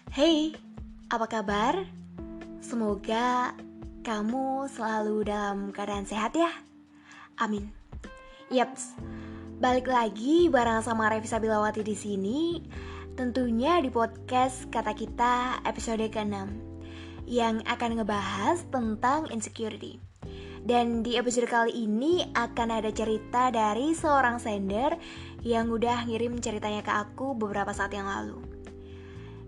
Hey, apa kabar? Semoga kamu selalu dalam keadaan sehat ya. Amin. Yaps, balik lagi bareng sama Revisa Bilawati di sini. Tentunya di podcast Kata Kita episode ke-6 yang akan ngebahas tentang insecurity. Dan di episode kali ini akan ada cerita dari seorang sender yang udah ngirim ceritanya ke aku beberapa saat yang lalu.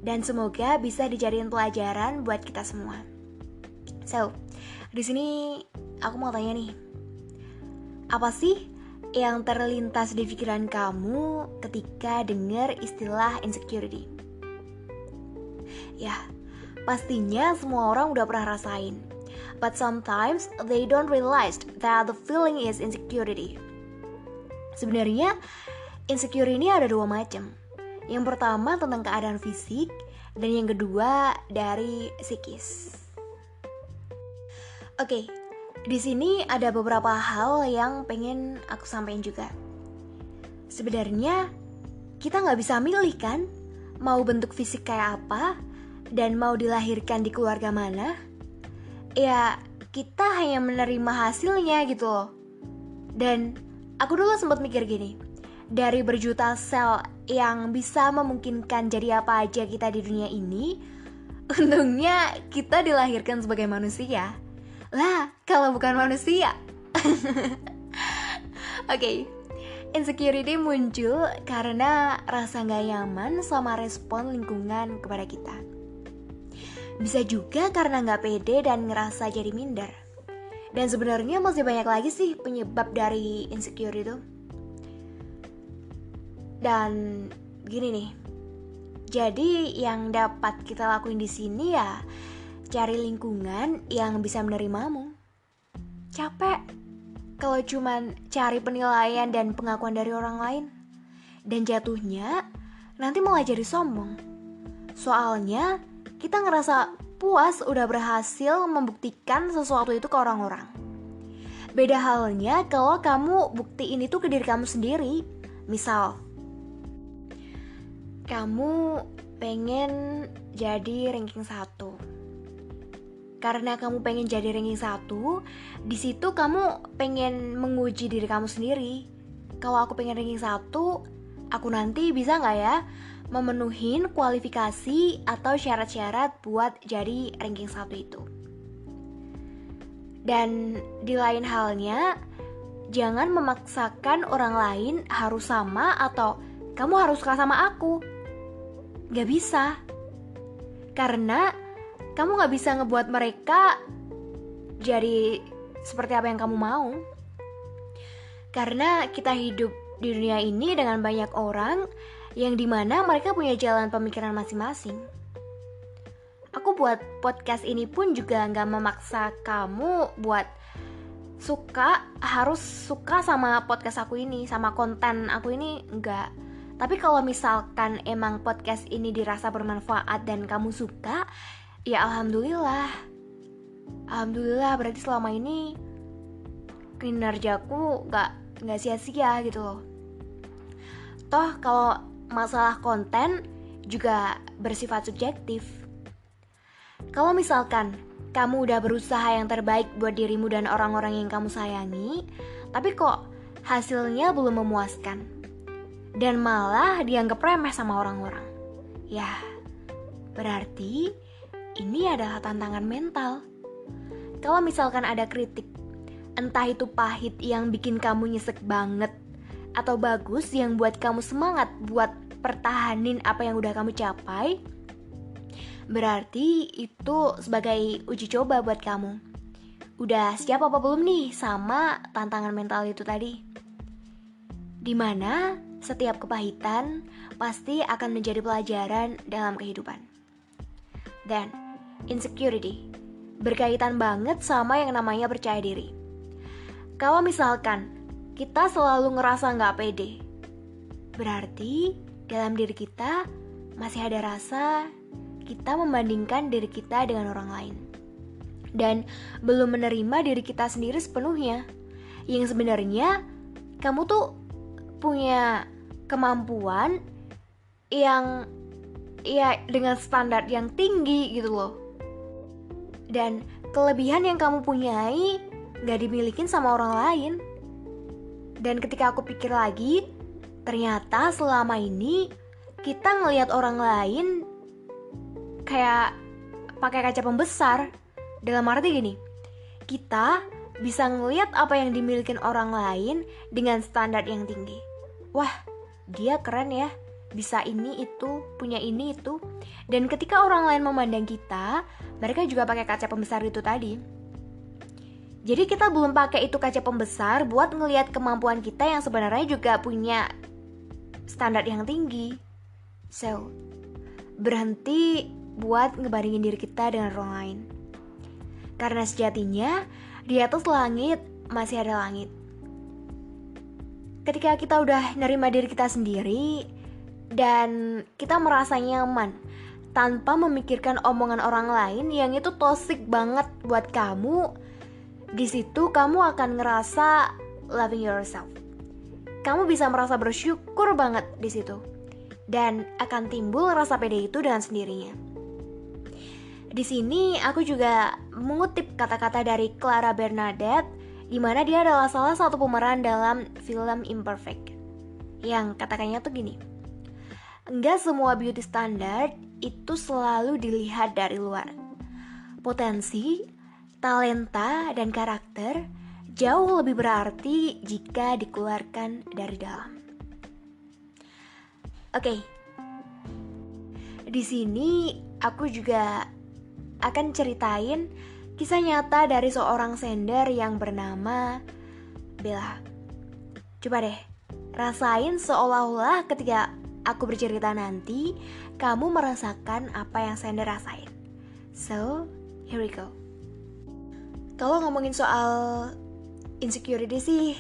Dan semoga bisa dijadiin pelajaran buat kita semua. So, di sini aku mau tanya nih, apa sih yang terlintas di pikiran kamu ketika dengar istilah insecurity? Ya, pastinya semua orang udah pernah rasain. But sometimes they don't realize that the feeling is insecurity. Sebenarnya insecure ini ada dua macam. Yang pertama tentang keadaan fisik, dan yang kedua dari psikis. Oke, di sini ada beberapa hal yang pengen aku sampaikan juga. Sebenarnya kita nggak bisa milih kan, mau bentuk fisik kayak apa dan mau dilahirkan di keluarga mana. Ya, kita hanya menerima hasilnya gitu loh. Dan aku dulu sempat mikir gini, dari berjuta sel yang bisa memungkinkan jadi apa aja kita di dunia ini, untungnya kita dilahirkan sebagai manusia. Lah, kalau bukan manusia. Oke, insecurity muncul karena rasa gak nyaman sama respon lingkungan kepada kita. Bisa juga karena gak pede dan ngerasa jadi minder. Dan sebenarnya masih banyak lagi sih penyebab dari insecure itu. Dan gini nih, jadi yang dapat kita lakuin di sini ya cari lingkungan yang bisa menerimamu. Capek kalau cuman cari penilaian dan pengakuan dari orang lain, dan jatuhnya nanti malah jadi sombong. Soalnya kita ngerasa puas udah berhasil membuktikan sesuatu itu ke orang-orang. Beda halnya kalau kamu buktiin itu ke diri kamu sendiri. Misal, kamu pengen jadi ranking 1. Karena kamu pengen jadi ranking 1, di situ kamu pengen menguji diri kamu sendiri. Kalau aku pengen ranking 1, aku nanti bisa gak ya memenuhin kualifikasi atau syarat-syarat buat jadi ranking 1 itu. Dan di lain halnya, jangan memaksakan orang lain harus sama atau kamu harus suka sama aku. Gak bisa. Karena kamu gak bisa ngebuat mereka jadi seperti apa yang kamu mau. Karena kita hidup di dunia ini dengan banyak orang yang dimana mereka punya jalan pemikiran masing-masing. Aku buat podcast ini pun juga gak memaksa kamu buat harus suka sama podcast aku ini, sama konten aku ini, enggak. Tapi kalau misalkan emang podcast ini dirasa bermanfaat dan kamu suka, ya alhamdulillah. Alhamdulillah, berarti selama ini kinerjaku gak sia-sia gitu loh. Toh kalau masalah konten juga bersifat subjektif. Kalau misalkan kamu udah berusaha yang terbaik buat dirimu dan orang-orang yang kamu sayangi, tapi kok hasilnya belum memuaskan dan malah dianggap remeh sama orang-orang, ya berarti ini adalah tantangan mental. Kalau misalkan ada kritik, entah itu pahit yang bikin kamu nyesek banget, atau bagus yang buat kamu semangat buat pertahanin apa yang udah kamu capai, berarti itu sebagai uji coba buat kamu. Udah siap apa belum nih sama tantangan mental itu tadi? Dimana setiap kepahitan pasti akan menjadi pelajaran dalam kehidupan. Dan insecurity berkaitan banget sama yang namanya percaya diri. Kalau misalkan kita selalu ngerasa gak pede, berarti dalam diri kita masih ada rasa kita membandingkan diri kita dengan orang lain, dan belum menerima diri kita sendiri sepenuhnya. Yang sebenarnya kamu tuh punya kemampuan yang ya dengan standar yang tinggi gitu loh. Dan kelebihan yang kamu punyai gak dimilikin sama orang lain. Dan ketika aku pikir lagi, ternyata selama ini kita ngelihat orang lain kayak pakai kaca pembesar. Dalam arti gini, kita bisa ngelihat apa yang dimiliki orang lain dengan standar yang tinggi. Wah, dia keren ya, bisa ini itu, punya ini itu. Dan ketika orang lain memandang kita, mereka juga pakai kaca pembesar itu tadi. Jadi kita belum pakai itu kaca pembesar buat ngelihat kemampuan kita yang sebenarnya juga punya standar yang tinggi. So, berhenti buat ngebandingin diri kita dengan orang lain. Karena sejatinya di atas langit masih ada langit. Ketika kita udah nerima diri kita sendiri dan kita merasa nyaman tanpa memikirkan omongan orang lain yang itu toxic banget buat kamu, di situ kamu akan ngerasa loving yourself. Kamu bisa merasa bersyukur banget di situ dan akan timbul rasa pede itu dengan sendirinya. Di sini aku juga mengutip kata-kata dari Clara Bernadette, di mana dia adalah salah satu pemeran dalam film Imperfect. Yang kata-katanya tuh gini, enggak semua beauty standard itu selalu dilihat dari luar. Potensi, talenta, dan karakter jauh lebih berarti jika dikeluarkan dari dalam. Oke. Di sini aku juga akan ceritain kisah nyata dari seorang sender yang bernama Bella. Coba deh, rasain seolah-olah ketika aku bercerita nanti, kamu merasakan apa yang sender rasain. So, here we go. Kalau ngomongin soal insecurity sih,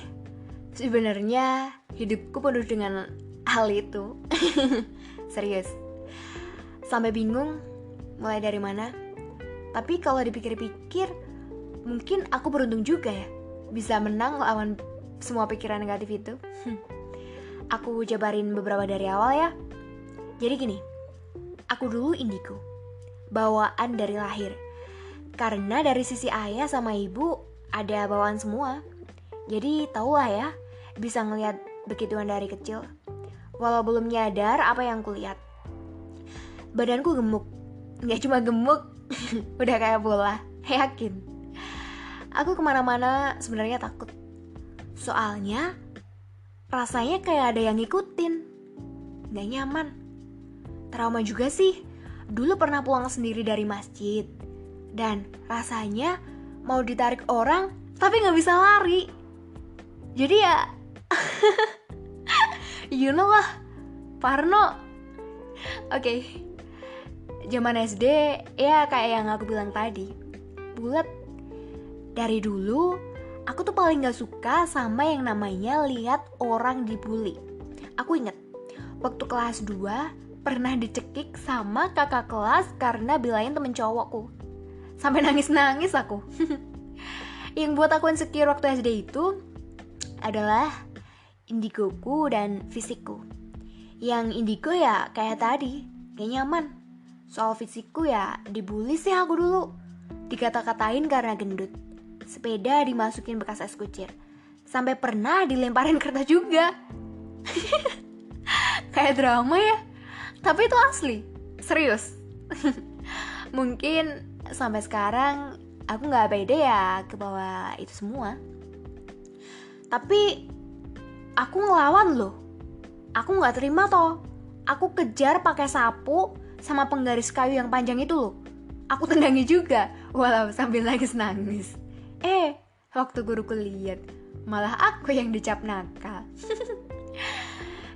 sebenarnya hidupku penuh dengan hal itu. Serius. Sampai bingung mulai dari mana. Tapi kalau dipikir-pikir, mungkin aku beruntung juga ya, bisa menang lawan semua pikiran negatif itu. Aku jabarin beberapa dari awal ya. Jadi gini, aku dulu indigo, bawaan dari lahir. Karena dari sisi ayah sama ibu ada bawaan semua. Jadi tahulah ya, bisa ngelihat begituan dari kecil. Walau belum nyadar apa yang kulihat. Badanku gemuk, gak cuma gemuk, udah kayak bola, yakin. Aku kemana-mana sebenarnya takut. Soalnya rasanya kayak ada yang ngikutin, gak nyaman. Trauma juga sih. Dulu pernah pulang sendiri dari masjid dan rasanya mau ditarik orang tapi gak bisa lari. Jadi ya you know lah, parno. Oke. Zaman SD ya kayak yang aku bilang tadi, bulat. Dari dulu aku tuh paling gak suka sama yang namanya lihat orang dibully. Aku inget waktu kelas 2 pernah dicekik sama kakak kelas karena belain temen cowokku. Sampai nangis-nangis aku. Yang buat aku insecure waktu SD itu adalah indigoku dan fisikku. Yang indigo ya kayak tadi, gak nyaman. Soal fisikku ya dibully sih aku dulu. Dikata-katain karena gendut. Sepeda dimasukin bekas es kucir. Sampai pernah dilemparin kertas juga. Kayak drama ya. Tapi itu asli, serius. Mungkin sampai sekarang aku gak pede ya ke bawah itu semua. Tapi aku ngelawan loh. Aku gak terima toh. Aku kejar pakai sapu sama penggaris kayu yang panjang itu loh. Aku tendangi juga, walau sambil nangis-nangis. Waktu guruku lihat, malah aku yang dicap nakal.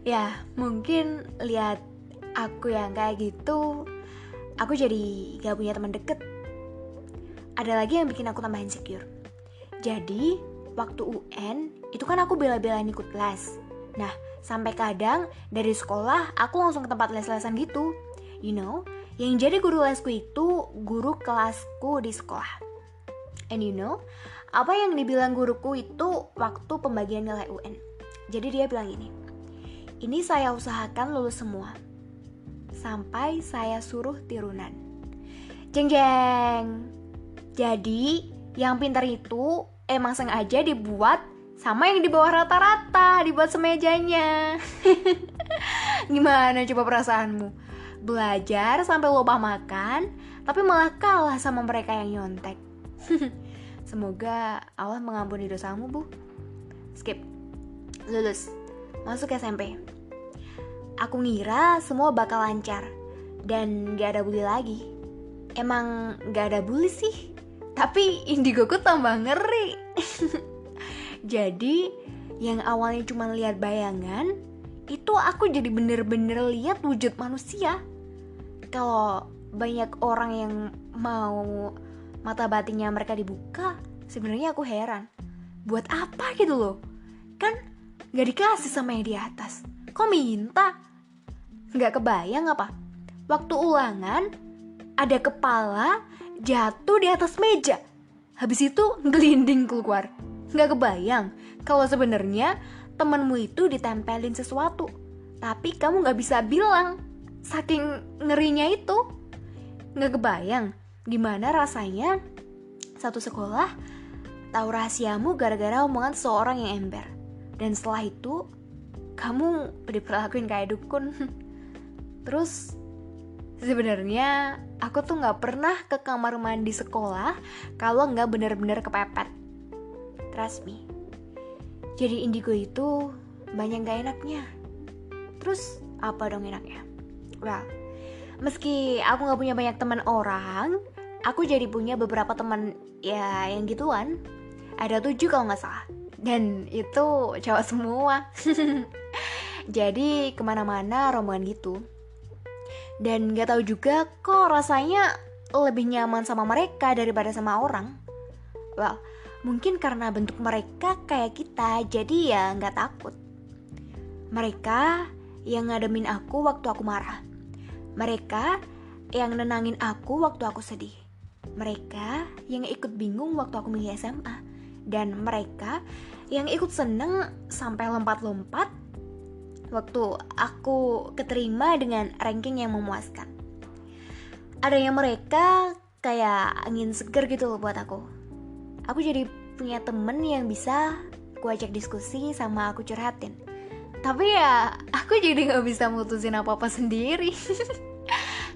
Ya, mungkin lihat aku yang kayak gitu, aku jadi gak punya teman deket. Ada lagi yang bikin aku tambah insecure. Jadi, waktu UN, itu kan aku bela-belain ikut les. Nah, sampai kadang dari sekolah aku langsung ke tempat les-lesan gitu. You know, yang jadi guru lesku itu guru kelasku di sekolah. And you know, apa yang dibilang guruku itu waktu pembagian nilai UN. Jadi dia bilang ini saya usahakan lulus semua. sampai saya suruh tirunan. Jeng jeng. Jadi yang pintar itu emang sengaja dibuat sama yang di bawah rata-rata, dibuat semejanya. Gimana coba perasaanmu? Belajar sampai lupa makan, tapi malah kalah sama mereka yang nyontek. Semoga Allah mengampuni dosamu, Bu. Skip. Lulus. Masuk SMP. Aku ngira semua bakal lancar dan gak ada bully lagi. Emang gak ada bully sih, tapi indigoku tambah ngeri. Jadi yang awalnya cuma lihat bayangan, itu aku jadi bener-bener lihat wujud manusia. Kalau banyak orang yang mau mata batinnya mereka dibuka, sebenarnya aku heran. Buat apa gitu loh? Kan gak dikasih sama yang di atas, kok minta? Gak kebayang apa? Waktu ulangan ada kepala jatuh di atas meja, habis itu ngelinding keluar. Gak kebayang kalau sebenarnya temenmu itu ditempelin sesuatu, tapi kamu gak bisa bilang, saking ngerinya itu. Gak kebayang gimana rasanya satu sekolah tahu rahasiamu gara-gara omongan seseorang yang ember. Dan setelah itu kamu diperlakuin kayak dukun. Terus sebenarnya aku tuh gak pernah ke kamar mandi sekolah kalau gak bener-bener kepepet. Trust me. Jadi indigo itu banyak gak enaknya. Terus apa dong enaknya? Well, meski aku gak punya banyak teman orang, aku jadi punya beberapa teman ya yang gituan. Ada 7 kalau gak salah. Dan itu cowok semua. Jadi kemana-mana rombongan gitu. Dan gak tahu juga kok rasanya lebih nyaman sama mereka daripada sama orang. Well, mungkin karena bentuk mereka kayak kita, jadi ya gak takut. Mereka yang ngademin aku waktu aku marah. Mereka yang nenangin aku waktu aku sedih. Mereka yang ikut bingung waktu aku milih SMA. Dan mereka yang ikut seneng sampai lompat-lompat waktu aku keterima dengan ranking yang memuaskan. Adanya mereka kayak angin seger gitu loh buat aku. Aku jadi punya temen yang bisa aku ajak diskusi sama aku curhatin. Tapi ya aku jadi gak bisa mutusin apa-apa sendiri.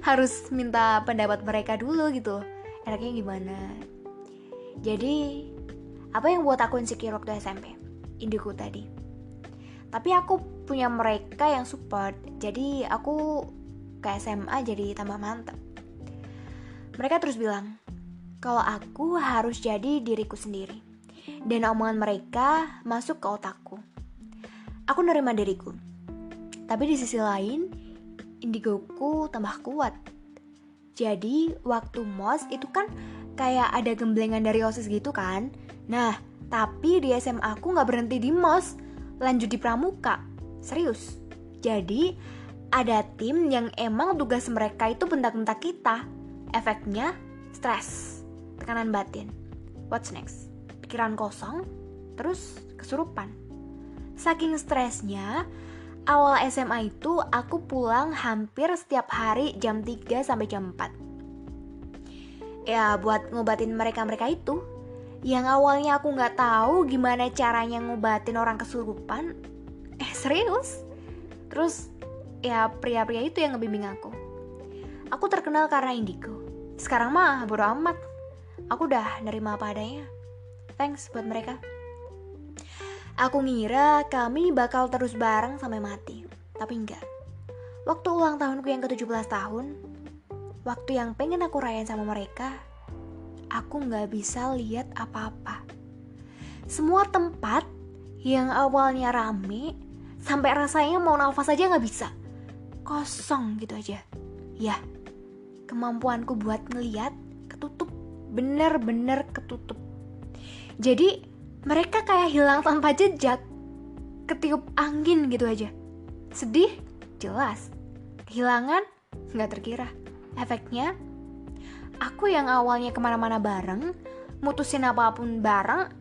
Harus minta pendapat mereka dulu gitu. Enaknya gimana. Jadi apa yang buat aku insecure waktu SMP? Indigo tadi. Tapi aku punya mereka yang support. Jadi aku ke SMA jadi tambah mantap. Mereka terus bilang kalau aku harus jadi diriku sendiri. Dan omongan mereka masuk ke otakku. Aku nerima diriku. Tapi di sisi lain, indigoku tambah kuat. Jadi waktu MOS itu kan kayak ada gemblengan dari OSIS gitu kan. Nah, tapi di SMA aku gak berhenti di MOS, lanjut di pramuka. Serius. Jadi ada tim yang emang tugas mereka itu bentak-bentak kita. Efeknya stres, tekanan batin. What's next? Pikiran kosong, terus kesurupan. Saking stresnya, awal SMA itu aku pulang hampir setiap hari jam 3 sampai jam 4. Ya buat ngobatin mereka-mereka itu. Yang awalnya aku gak tahu gimana caranya ngobatin orang kesurupan. Serius? Terus ya pria-pria itu yang ngebimbing aku. Aku terkenal karena indigo. Sekarang mah bodo amat. Aku udah nerima apa adanya. Thanks buat mereka. Aku ngira kami bakal terus bareng sampai mati. Tapi enggak. Waktu ulang tahunku yang ke-17 tahun, waktu yang pengen aku rayain sama mereka, aku gak bisa lihat apa-apa. Semua tempat yang awalnya rame, sampai rasanya mau nafas aja gak bisa. Kosong gitu aja. Ya, kemampuanku buat ngeliat ketutup. Bener-bener ketutup. Jadi mereka kayak hilang tanpa jejak. Ketiup angin gitu aja. Sedih? Jelas. Kehilangan? Gak terkira. Efeknya, aku yang awalnya kemana-mana bareng, mutusin apapun bareng,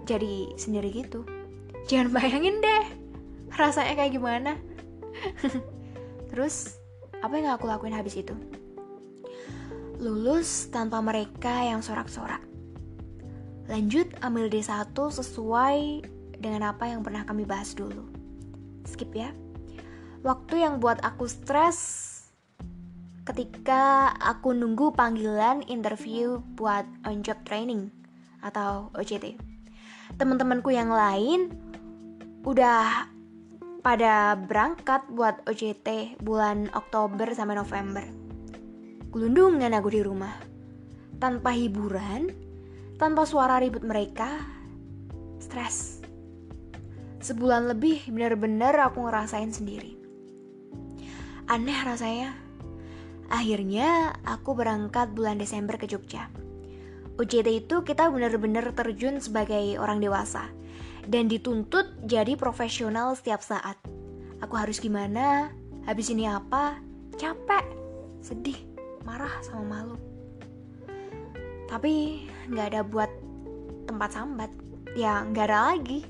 jadi sendiri gitu. Jangan bayangin deh rasanya kayak gimana. Terus Apa yang aku lakuin habis itu? Lulus tanpa mereka yang sorak-sorak. Lanjut ambil D1 sesuai dengan apa yang pernah kami bahas dulu. Skip ya. Waktu yang buat aku stres ketika aku nunggu panggilan interview buat on job training atau OJT. Teman-temanku yang lain udah pada berangkat buat OJT bulan Oktober sampai November. Gelundungan aku di rumah, tanpa hiburan, tanpa suara ribut mereka. Stres. Sebulan lebih benar-benar aku ngerasain sendiri. Aneh rasanya. Akhirnya aku berangkat bulan Desember ke Jogja. OJT itu kita benar-benar terjun sebagai orang dewasa dan dituntut jadi profesional setiap saat. Aku harus gimana, habis ini apa, capek, sedih, marah sama malu. Tapi gak ada buat tempat sambat, ya gak ada lagi.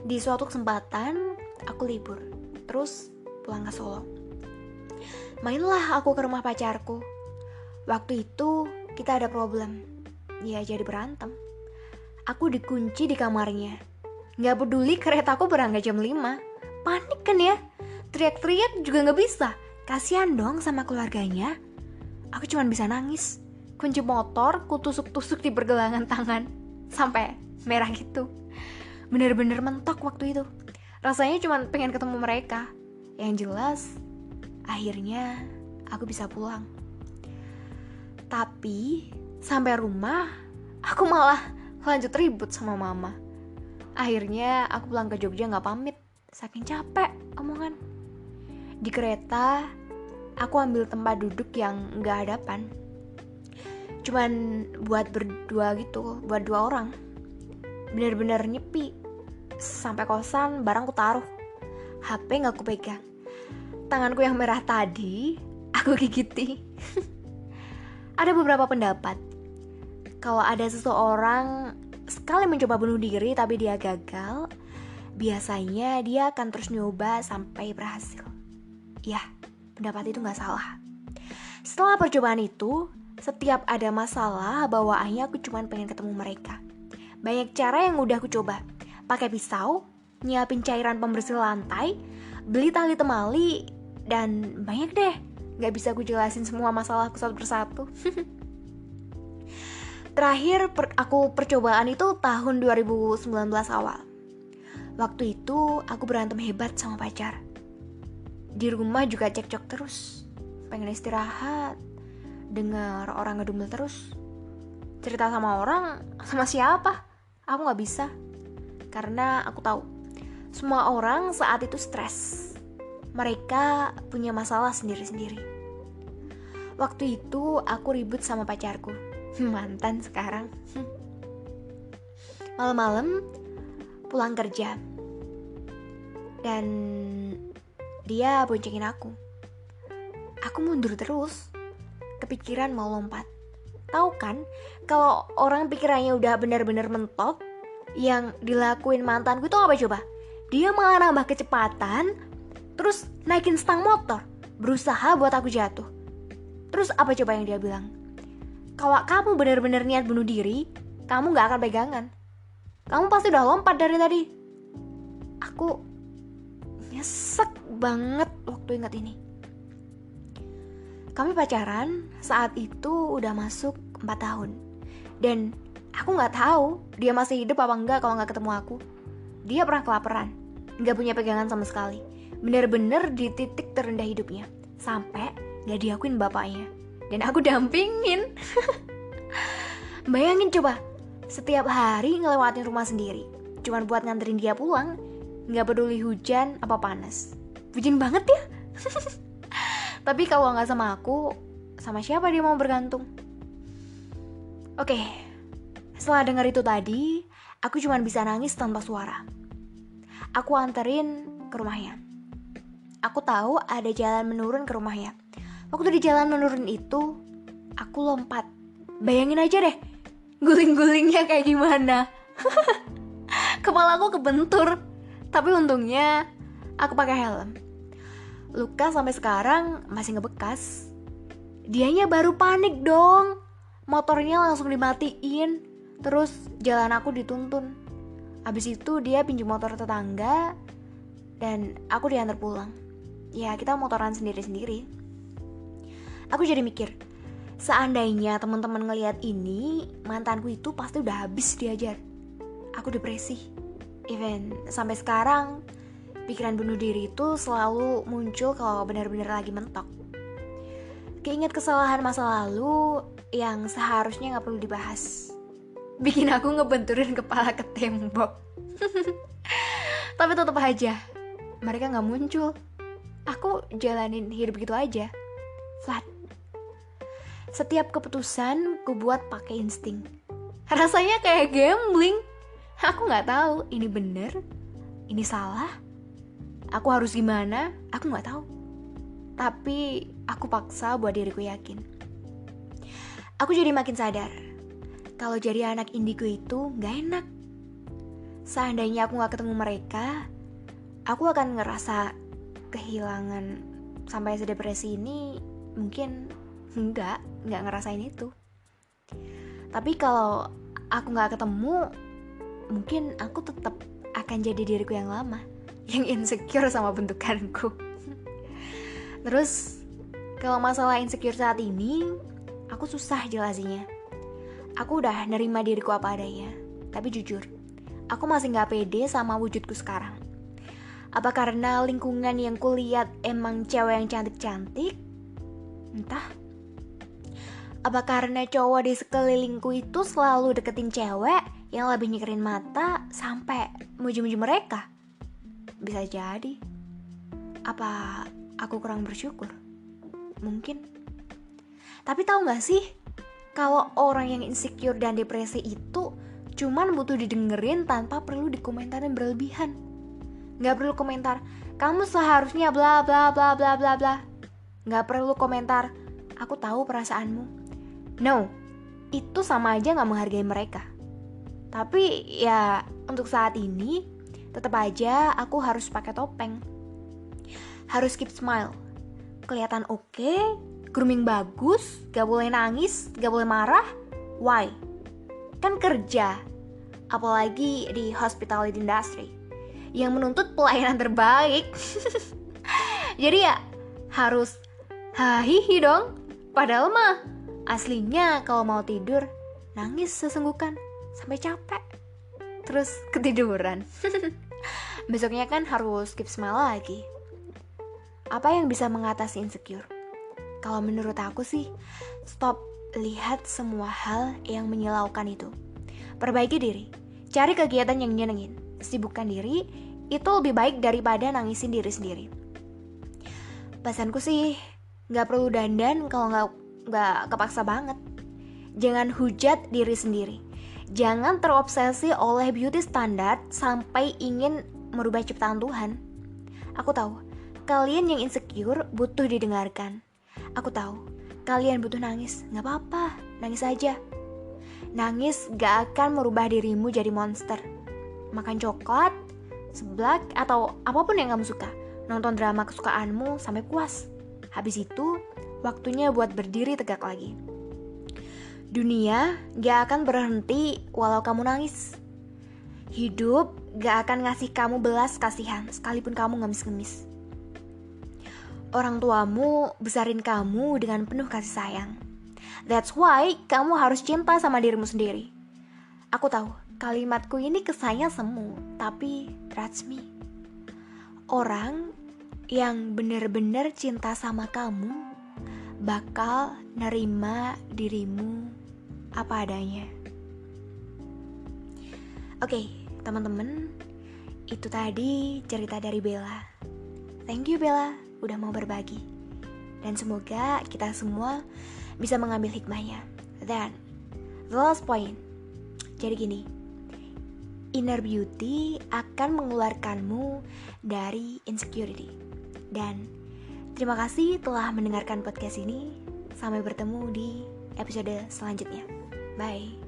Di suatu kesempatan aku libur, terus pulang ke Solo. Mainlah aku ke rumah pacarku. Waktu itu kita ada problem, ya jadi berantem. Aku dikunci di kamarnya. Gak peduli keretaku berangkat jam 5. Panik kan ya? Teriak-teriak juga gak bisa. Kasian dong sama keluarganya. Aku cuma bisa nangis. Kunci motor ku tusuk-tusuk di pergelangan tangan sampai merah gitu. Bener-bener mentok waktu itu. Rasanya cuma pengen ketemu mereka. Yang jelas akhirnya aku bisa pulang. Tapi sampai rumah aku malah lanjut ribut sama mama. Akhirnya aku pulang ke Jogja gak pamit, saking capek omongan. Di kereta aku ambil tempat duduk yang gak hadapan, cuman buat berdua gitu, buat 2 orang. Bener-bener nyepi. Sampai kosan barang ku taruh, HP gak ku pegang. Tanganku yang merah tadi aku gigiti. Ada beberapa pendapat. Kalau ada seseorang sekali mencoba bunuh diri tapi dia gagal, biasanya dia akan terus nyoba sampai berhasil. Ya, pendapat itu gak salah. Setelah percobaan itu, setiap ada masalah bawaannya aku cuma pengen ketemu mereka. Banyak cara yang udah aku coba. Pakai pisau, nyiapin cairan pembersih lantai, beli tali temali, dan banyak deh. Gak bisa aku jelasin semua masalahku satu persatu. Terakhir aku percobaan itu tahun 2019 awal. Waktu itu aku berantem hebat sama pacar. Di rumah juga cekcok terus. Pengen istirahat, dengar orang ngedumel terus. Cerita sama orang, sama siapa? Aku gak bisa. Karena aku tahu semua orang saat itu stres. Mereka punya masalah sendiri-sendiri. Waktu itu aku ribut sama pacarku, mantan sekarang. Malam-malam pulang kerja, dan dia boncengin aku. Aku mundur terus, kepikiran mau lompat. Tahu kan, kalau orang pikirannya udah benar-benar mentok, yang dilakuin mantanku itu apa coba? Dia malah nambah kecepatan, terus naikin stang motor, berusaha buat aku jatuh. Terus apa coba yang dia bilang? Kalau kamu benar-benar niat bunuh diri, kamu gak akan pegangan. Kamu pasti udah lompat dari tadi. Aku nyesek banget waktu ingat ini. Kami pacaran saat itu udah masuk 4 tahun. Dan aku gak tahu dia masih hidup apa enggak kalau gak ketemu aku. Dia pernah kelaparan, gak punya pegangan sama sekali. Bener-bener di titik terendah hidupnya, sampai gak diakuin bapaknya. Dan aku dampingin. Bayangin coba, setiap hari ngelewatin rumah sendiri, cuman buat nganterin dia pulang. Gak peduli hujan apa panas. Bucin banget ya. Tapi kalau gak sama aku, sama siapa dia mau bergantung? Oke, setelah dengar itu tadi, aku cuma bisa nangis tanpa suara. Aku anterin ke rumahnya. Aku tahu ada jalan menurun ke rumahnya. Waktu di jalan menurun itu, aku lompat. Bayangin aja deh, guling-gulingnya kayak gimana. Kepala aku kebentur. Tapi untungnya aku pakai helm. luka sampai sekarang masih ngebekas. Dianya baru panik dong. Motornya langsung dimatiin. Terus jalan aku dituntun. Abis itu dia pinjam motor tetangga dan aku diantar pulang. Ya kita motoran sendiri-sendiri. Aku jadi mikir, seandainya teman-teman ngelihat ini, mantanku itu pasti udah habis diajar. Aku depresi. Even sampai sekarang, pikiran bunuh diri itu selalu muncul kalau benar-benar lagi mentok. Keinget kesalahan masa lalu yang seharusnya gak perlu dibahas. Bikin aku ngebenturin kepala ke tembok. Tapi tetap aja, mereka gak muncul. Aku jalanin hidup gitu aja, flat. Setiap keputusan ku buat pakai insting. Rasanya kayak gambling. Aku gak tahu ini bener, ini salah. Aku harus gimana, aku gak tahu. Tapi aku paksa buat diriku yakin. Aku jadi makin sadar kalau jadi anak indigo itu gak enak. Seandainya aku gak ketemu mereka, aku akan ngerasa kehilangan sampai sedepresi ini. Mungkin Enggak ngerasain itu. Tapi kalau aku gak ketemu, mungkin aku tetap akan jadi diriku yang lama, yang insecure sama bentukanku. Terus kalau masalah insecure saat ini, aku susah jelasinnya. Aku udah nerima diriku apa adanya. Tapi jujur, aku masih gak pede sama wujudku sekarang. Apa karena lingkungan yang kulihat emang cewek yang cantik-cantik? Entah. Apa karena cowok di sekelilingku itu selalu deketin cewek yang lebih nyekerin mata sampai muji-muji mereka? Bisa jadi. Apa aku kurang bersyukur? Mungkin. Tapi tahu gak sih, kalau orang yang insecure dan depresi itu cuman butuh didengerin tanpa perlu dikomentarin berlebihan. Gak perlu komentar, kamu seharusnya bla bla bla bla bla bla. Gak perlu komentar, aku tahu perasaanmu. No, itu sama aja gak menghargai mereka. Tapi ya untuk saat ini tetap aja aku harus pakai topeng. Harus keep smile. Kelihatan oke, grooming bagus, gak boleh nangis, gak boleh marah. Why? Kan kerja. Apalagi di hospitality industry yang menuntut pelayanan terbaik. Jadi ya harus hahihi dong. Padahal mah aslinya kalau mau tidur nangis sesenggukan sampai capek, terus ketiduran. Besoknya kan harus keep smile lagi. Apa yang bisa mengatasi insecure? Kalau menurut aku sih, stop lihat semua hal yang menyilaukan itu. Perbaiki diri, cari kegiatan yang nyenengin, sibukkan diri. Itu lebih baik daripada nangisin diri sendiri. Pesanku sih, gak perlu dandan kalau gak kepaksa banget. Jangan hujat diri sendiri. Jangan terobsesi oleh beauty standard sampai ingin merubah ciptaan Tuhan. Aku tahu, kalian yang insecure butuh didengarkan. Aku tahu, kalian butuh nangis. Gak apa-apa, nangis aja. Nangis gak akan merubah dirimu jadi monster. Makan coklat, seblak, atau apapun yang kamu suka. Nonton drama kesukaanmu sampai puas. Habis itu, waktunya buat berdiri tegak lagi. Dunia gak akan berhenti walau kamu nangis. Hidup gak akan ngasih kamu belas kasihan sekalipun kamu ngemis-ngemis. Orang tuamu besarin kamu dengan penuh kasih sayang. That's why kamu harus cinta sama dirimu sendiri. Aku tahu kalimatku ini kesannya semu, tapi trust me, orang yang bener-bener cinta sama kamu bakal nerima dirimu apa adanya. Oke, teman-teman, itu tadi cerita dari Bella. Thank you Bella, udah mau berbagi. Dan semoga kita semua bisa mengambil hikmahnya. Dan the last point, jadi gini, inner beauty akan mengeluarkanmu dari insecurity. Dan terima kasih telah mendengarkan podcast ini. Sampai bertemu di episode selanjutnya. Bye.